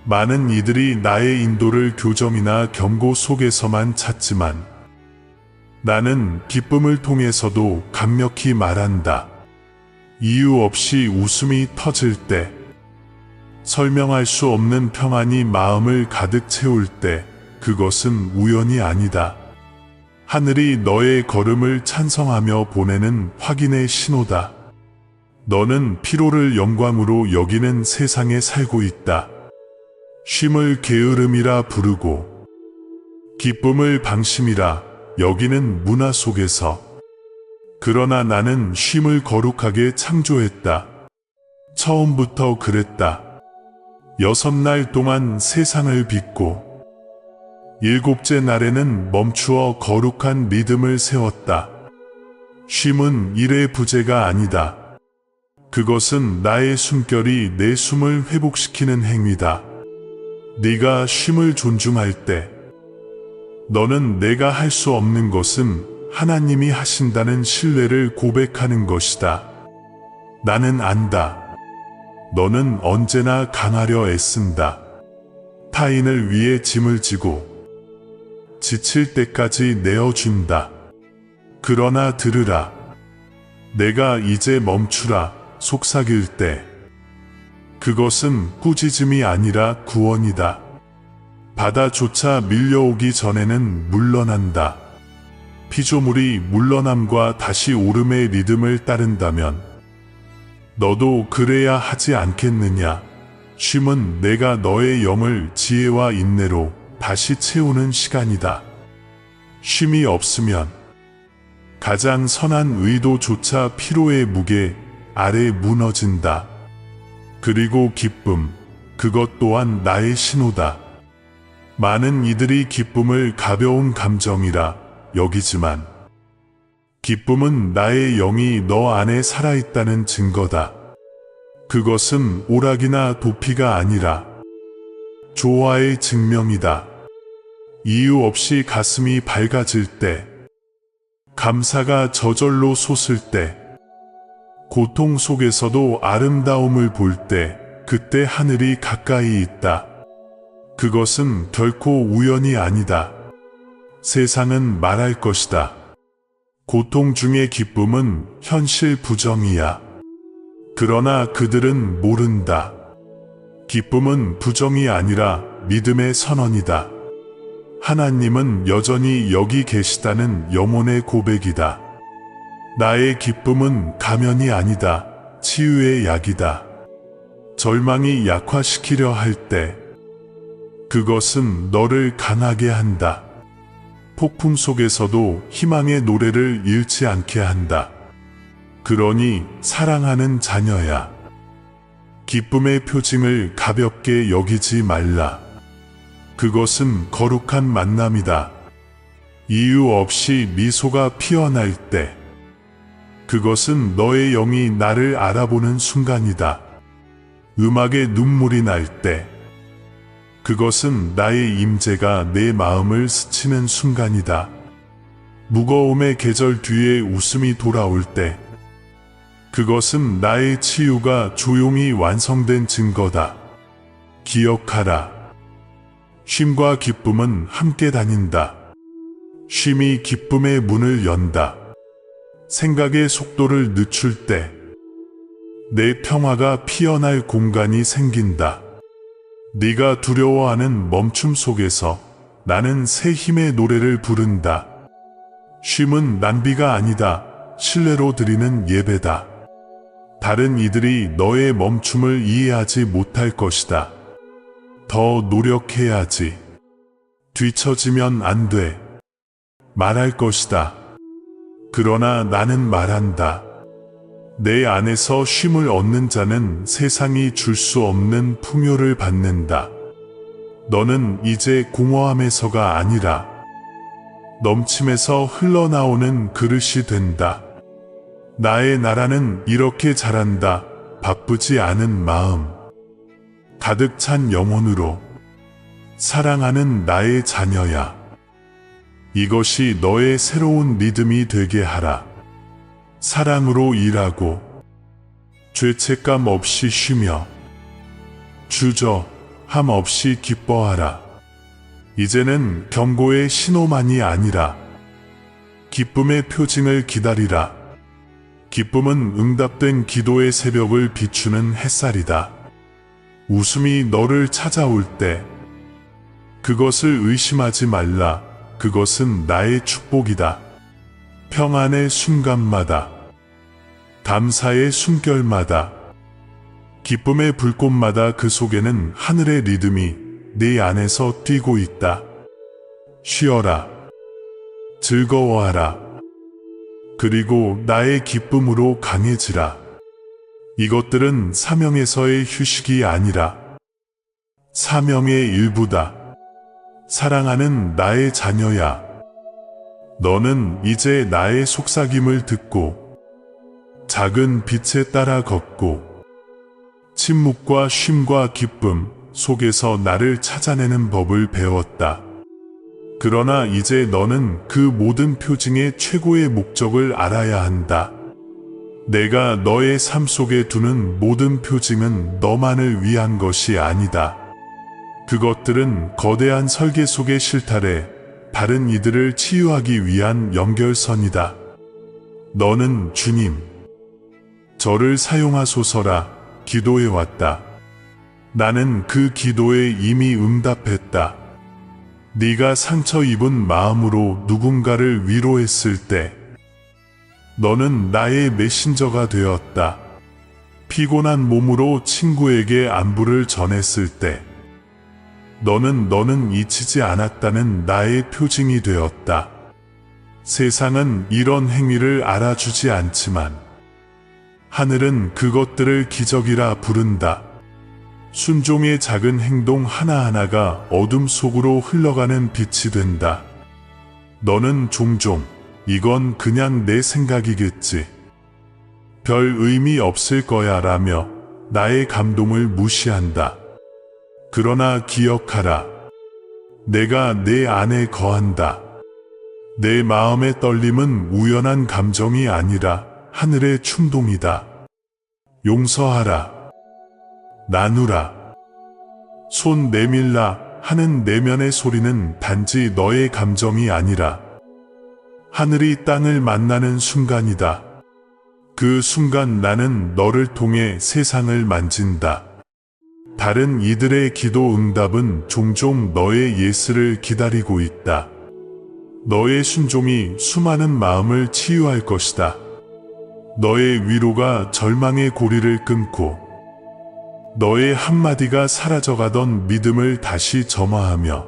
[SPEAKER 1] 많은 이들이 나의 인도를 교정이나 경고 속에서만 찾지만 나는 기쁨을 통해서도 강력히 말한다. 이유 없이 웃음이 터질 때, 설명할 수 없는 평안이 마음을 가득 채울 때, 그것은 우연이 아니다. 하늘이 너의 걸음을 찬성하며 보내는 확인의 신호다. 너는 피로를 영광으로 여기는 세상에 살고 있다. 쉼을 게으름이라 부르고 기쁨을 방심이라 여기는 문화 속에서. 그러나 나는 쉼을 거룩하게 창조했다. 처음부터 그랬다. 6날 동안 세상을 빚고 7째 날에는 멈추어 거룩한 리듬을 세웠다. 쉼은 일의 부재가 아니다. 그것은 나의 숨결이 내 숨을 회복시키는 행위다. 네가 쉼을 존중할 때 너는 내가 할 수 없는 것은 하나님이 하신다는 신뢰를 고백하는 것이다. 나는 안다. 너는 언제나 강하려 애쓴다. 타인을 위해 짐을 지고 지칠 때까지 내어준다. 그러나 들으라. 내가 이제 멈추라 속삭일 때 그것은 꾸짖음이 아니라 구원이다. 바다조차 밀려오기 전에는 물러난다. 피조물이 물러남과 다시 오름의 리듬을 따른다면 너도 그래야 하지 않겠느냐. 쉼은 내가 너의 영을 지혜와 인내로 다시 채우는 시간이다. 쉼이 없으면 가장 선한 의도조차 피로의 무게 아래 무너진다. 그리고 기쁨, 그것 또한 나의 신호다. 많은 이들이 기쁨을 가벼운 감정이라 여기지만 기쁨은 나의 영이 너 안에 살아있다는 증거다. 그것은 오락이나 도피가 아니라 조화의 증명이다. 이유 없이 가슴이 밝아질 때, 감사가 저절로 솟을 때, 고통 속에서도 아름다움을 볼 때, 그때 하늘이 가까이 있다. 그것은 결코 우연이 아니다. 세상은 말할 것이다. 고통 중의 기쁨은 현실 부정이야. 그러나 그들은 모른다. 기쁨은 부정이 아니라 믿음의 선언이다. 하나님은 여전히 여기 계시다는 영혼의 고백이다. 나의 기쁨은 가면이 아니다. 치유의 약이다. 절망이 약화시키려 할 때 그것은 너를 강하게 한다. 폭풍 속에서도 희망의 노래를 잃지 않게 한다. 그러니 사랑하는 자녀야, 기쁨의 표징을 가볍게 여기지 말라. 그것은 거룩한 만남이다. 이유 없이 미소가 피어날 때, 그것은 너의 영이 나를 알아보는 순간이다. 음악에 눈물이 날 때, 그것은 나의 임재가 내 마음을 스치는 순간이다. 무거움의 계절 뒤에 웃음이 돌아올 때, 그것은 나의 치유가 조용히 완성된 증거다. 기억하라. 쉼과 기쁨은 함께 다닌다. 쉼이 기쁨의 문을 연다. 생각의 속도를 늦출 때, 내 평화가 피어날 공간이 생긴다. 네가 두려워하는 멈춤 속에서 나는 새 힘의 노래를 부른다. 쉼은 낭비가 아니다. 신뢰로 드리는 예배다. 다른 이들이 너의 멈춤을 이해하지 못할 것이다. 더 노력해야지. 뒤처지면 안 돼. 말할 것이다. 그러나 나는 말한다. 내 안에서 쉼을 얻는 자는 세상이 줄 수 없는 풍요를 받는다. 너는 이제 공허함에서가 아니라 넘침에서 흘러나오는 그릇이 된다. 나의 나라는 이렇게 자란다. 바쁘지 않은 마음, 가득 찬 영혼으로 사랑하는 나의 자녀야. 이것이 너의 새로운 리듬이 되게 하라. 사랑으로 일하고 죄책감 없이 쉬며 주저함 없이 기뻐하라. 이제는 경고의 신호만이 아니라 기쁨의 표징을 기다리라. 기쁨은 응답된 기도의 새벽을 비추는 햇살이다. 웃음이 너를 찾아올 때 그것을 의심하지 말라. 그것은 나의 축복이다. 평안의 순간마다, 감사의 숨결마다, 기쁨의 불꽃마다 그 속에는 하늘의 리듬이 네 안에서 뛰고 있다. 쉬어라. 즐거워하라. 그리고 나의 기쁨으로 강해지라. 이것들은 사명에서의 휴식이 아니라 사명의 일부다. 사랑하는 나의 자녀야. 너는 이제 나의 속삭임을 듣고 작은 빛에 따라 걷고 침묵과 쉼과 기쁨 속에서 나를 찾아내는 법을 배웠다. 그러나 이제 너는 그 모든 표징의 최고의 목적을 알아야 한다. 내가 너의 삶 속에 두는 모든 표징은 너만을 위한 것이 아니다. 그것들은 거대한 설계 속의 실타래, 다른 이들을 치유하기 위한 연결선이다. 너는 주님, 저를 사용하소서라 기도해왔다. 나는 그 기도에 이미 응답했다. 네가 상처 입은 마음으로 누군가를 위로했을 때 너는 나의 메신저가 되었다. 피곤한 몸으로 친구에게 안부를 전했을 때 너는 잊히지 않았다는 나의 표징이 되었다. 세상은 이런 행위를 알아주지 않지만 하늘은 그것들을 기적이라 부른다. 순종의 작은 행동 하나하나가 어둠 속으로 흘러가는 빛이 된다. 너는 종종 이건 그냥 내 생각이겠지. 별 의미 없을 거야 라며 나의 감동을 무시한다. 그러나 기억하라. 내가 내 안에 거한다. 내 마음의 떨림은 우연한 감정이 아니라 하늘의 충동이다. 용서하라. 나누라. 손 내밀라 하는 내면의 소리는 단지 너의 감정이 아니라 하늘이 땅을 만나는 순간이다. 그 순간 나는 너를 통해 세상을 만진다. 다른 이들의 기도 응답은 종종 너의 예스를 기다리고 있다. 너의 순종이 수많은 마음을 치유할 것이다. 너의 위로가 절망의 고리를 끊고 너의 한마디가 사라져가던 믿음을 다시 점화하며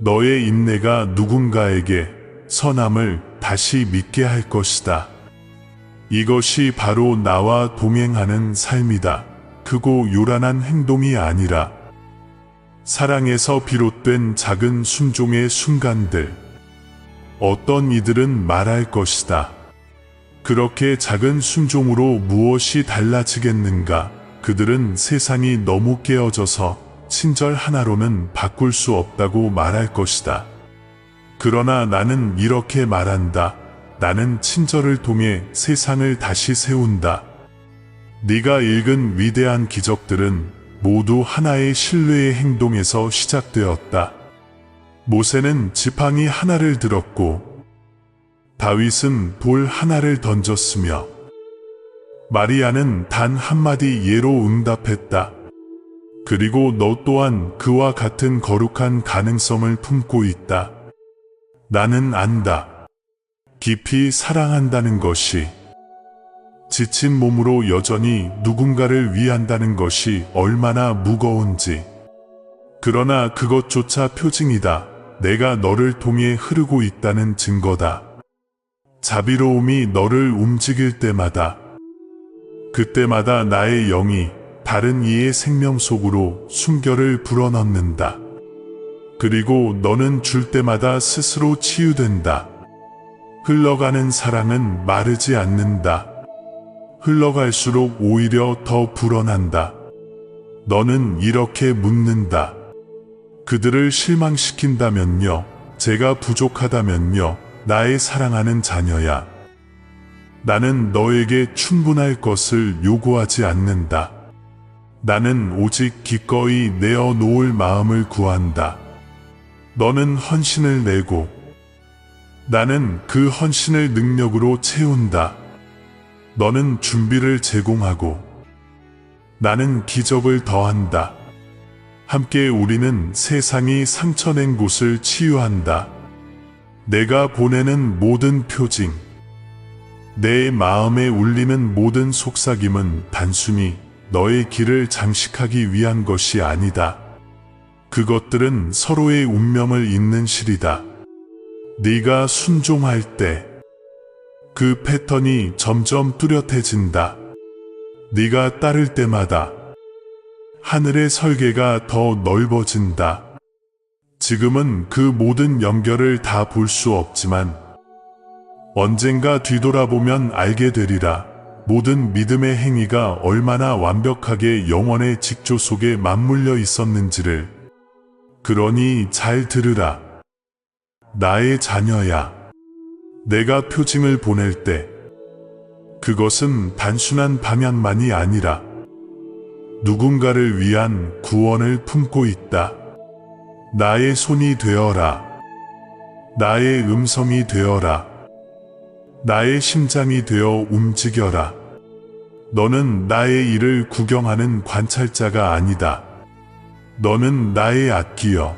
[SPEAKER 1] 너의 인내가 누군가에게 선함을 다시 믿게 할 것이다. 이것이 바로 나와 동행하는 삶이다. 크고 요란한 행동이 아니라 사랑에서 비롯된 작은 순종의 순간들. 어떤 이들은 말할 것이다. 그렇게 작은 순종으로 무엇이 달라지겠는가? 그들은 세상이 너무 깨어져서 친절 하나로는 바꿀 수 없다고 말할 것이다. 그러나 나는 이렇게 말한다. 나는 친절을 통해 세상을 다시 세운다. 네가 읽은 위대한 기적들은 모두 하나의 신뢰의 행동에서 시작되었다. 모세는 지팡이 하나를 들었고 다윗은 돌 하나를 던졌으며 마리아는 단 한마디 예로 응답했다. 그리고 너 또한 그와 같은 거룩한 가능성을 품고 있다. 나는 안다. 깊이 사랑한다는 것이, 지친 몸으로 여전히 누군가를 위한다는 것이 얼마나 무거운지. 그러나 그것조차 표징이다. 내가 너를 통해 흐르고 있다는 증거다. 자비로움이 너를 움직일 때마다, 그때마다 나의 영이 다른 이의 생명 속으로 순결을 불어넣는다. 그리고 너는 줄 때마다 스스로 치유된다. 흘러가는 사랑은 마르지 않는다. 흘러갈수록 오히려 더 불어난다. 너는 이렇게 묻는다. 그들을 실망시킨다면요? 제가 부족하다면요? 나의 사랑하는 자녀야. 나는 너에게 충분할 것을 요구하지 않는다. 나는 오직 기꺼이 내어 놓을 마음을 구한다. 너는 헌신을 내고 나는 그 헌신을 능력으로 채운다. 너는 준비를 제공하고 나는 기적을 더한다. 함께 우리는 세상이 상처낸 곳을 치유한다. 내가 보내는 모든 표징, 내 마음에 울리는 모든 속삭임은 단순히 너의 길을 장식하기 위한 것이 아니다. 그것들은 서로의 운명을 잇는 실이다. 네가 순종할 때 그 패턴이 점점 뚜렷해진다. 네가 따를 때마다 하늘의 설계가 더 넓어진다. 지금은 그 모든 연결을 다 볼 수 없지만 언젠가 뒤돌아보면 알게 되리라. 모든 믿음의 행위가 얼마나 완벽하게 영원의 직조 속에 맞물려 있었는지를. 그러니 잘 들으라. 나의 자녀야. 내가 표징을 보낼 때 그것은 단순한 방향만이 아니라 누군가를 위한 구원을 품고 있다. 나의 손이 되어라. 나의 음성이 되어라. 나의 심장이 되어 움직여라. 너는 나의 일을 구경하는 관찰자가 아니다. 너는 나의 악기여.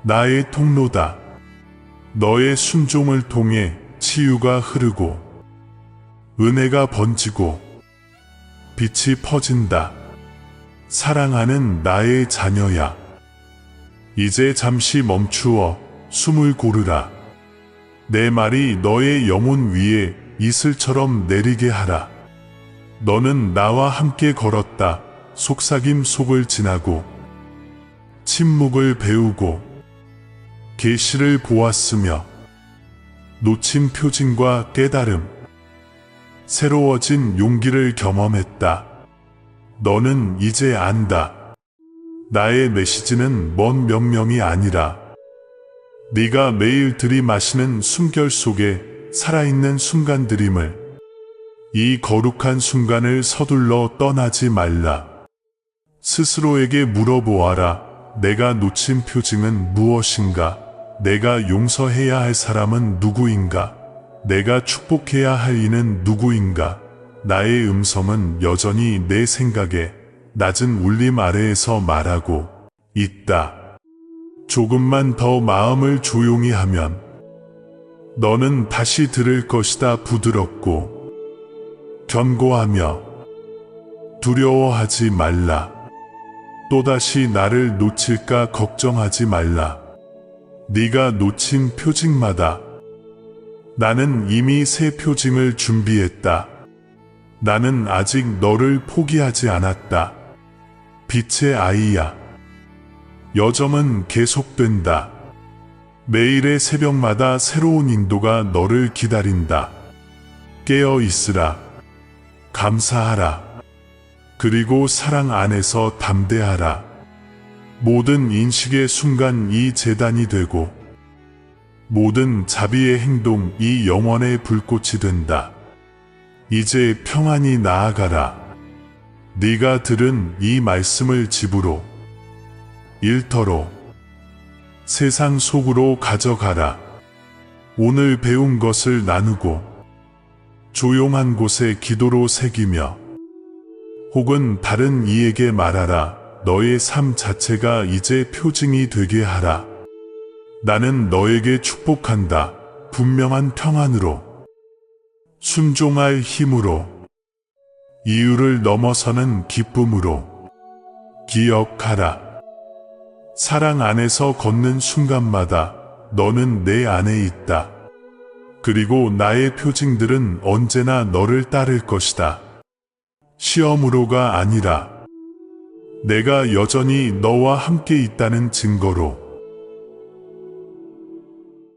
[SPEAKER 1] 나의 통로다. 너의 순종을 통해 치유가 흐르고 은혜가 번지고 빛이 퍼진다. 사랑하는 나의 자녀야. 이제 잠시 멈추어 숨을 고르라. 내 말이 너의 영혼 위에 이슬처럼 내리게 하라. 너는 나와 함께 걸었다. 속삭임 속을 지나고 침묵을 배우고 계시를 보았으며 놓친 표징과 깨달음, 새로워진 용기를 경험했다. 너는 이제 안다. 나의 메시지는 먼 명령이 아니라 네가 매일 들이마시는 숨결 속에 살아있는 순간들임을. 이 거룩한 순간을 서둘러 떠나지 말라. 스스로에게 물어보아라. 내가 놓친 표징은 무엇인가? 내가 용서해야 할 사람은 누구인가? 내가 축복해야 할 이는 누구인가? 나의 음성은 여전히 내 생각에 낮은 울림 아래에서 말하고 있다. 조금만 더 마음을 조용히 하면 너는 다시 들을 것이다. 부드럽고 견고하며 두려워하지 말라. 또다시 나를 놓칠까 걱정하지 말라. 네가 놓친 표징마다 나는 이미 새 표징을 준비했다. 나는 아직 너를 포기하지 않았다. 빛의 아이야. 여정은 계속된다. 매일의 새벽마다 새로운 인도가 너를 기다린다. 깨어 있으라. 감사하라. 그리고 사랑 안에서 담대하라. 모든 인식의 순간 이 재단이 되고 모든 자비의 행동 이 영원의 불꽃이 된다. 이제 평안히 나아가라. 네가 들은 이 말씀을 집으로, 일터로, 세상 속으로 가져가라. 오늘 배운 것을 나누고 조용한 곳에 기도로 새기며 혹은 다른 이에게 말하라. 너의 삶 자체가 이제 표징이 되게 하라. 나는 너에게 축복한다. 분명한 평안으로, 순종할 힘으로, 이유를 넘어서는 기쁨으로. 기억하라. 사랑 안에서 걷는 순간마다 너는 내 안에 있다. 그리고 나의 표징들은 언제나 너를 따를 것이다. 시험으로가 아니라 내가 여전히 너와 함께 있다는 증거로.